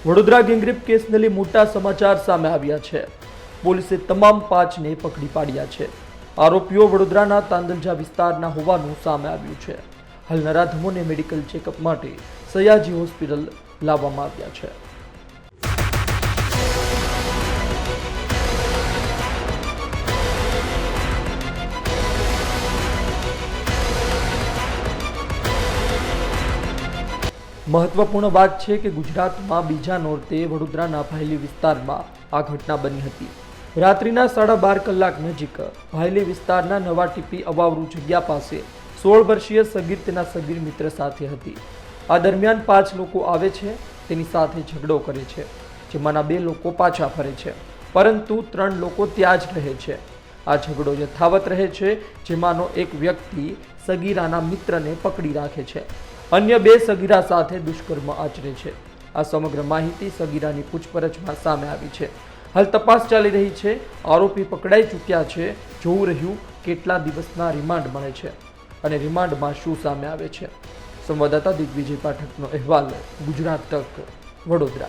Vadodara gangrape કેસને લઈ મોટા સમાચાર સામે આવ્યા છે। પોલીસે તમામ 5ને પકડી પાડ્યા છે। આરોપીઓ વડોદરાના તાંદલજા વિસ્તારના હોવાનું સામે આવ્યું છે। હાલ નરાધમોને મેડિકલ ચેકઅપ માટે સયાજી હોસ્પિટલ લાવવામાં આવ્યા છે। महत्वपूर्ण बात है कि गुजरात में बीजा नोरते वडोदराना भायली विस्तारमां आ घटना बनी हती। रात्रिना 12:30 कलाक नजीक भायली विस्तारना नवा टीपी अवावरू जग्या पासे 16 वर्षीय सगीर तेना सगीर मित्र साथे हती। आ दरमियान 5 लोको आवे छे, तेनी साथे झगड़ो करे छे, जेमांना 2 लोको पाछा फरे छे, परंतु 3 लोको त्यां ज रहे छे। आ झगड़ो यथावत रहे छे, जेमांनो एक व्यक्ति सगीराना मित्रने पकड़ी राखे छे, अन्य 2 सगीरा साथे दुष्कर्म आचरे छे। आ समग्र माहिती सगीरानी पूछपरछमां सामे आवी छे। हाल तपास चाली रही छे। आरोपी पकड़ाई चूक्या छे। जोवुं रह्युं केटला दिवसना रिमांड मळे छे अने रिमांडमां शुं सामे आवे छे। संवाददाता दिग्विजय पाठकनो अहेवाल, गुजरात तक, वडोदरा।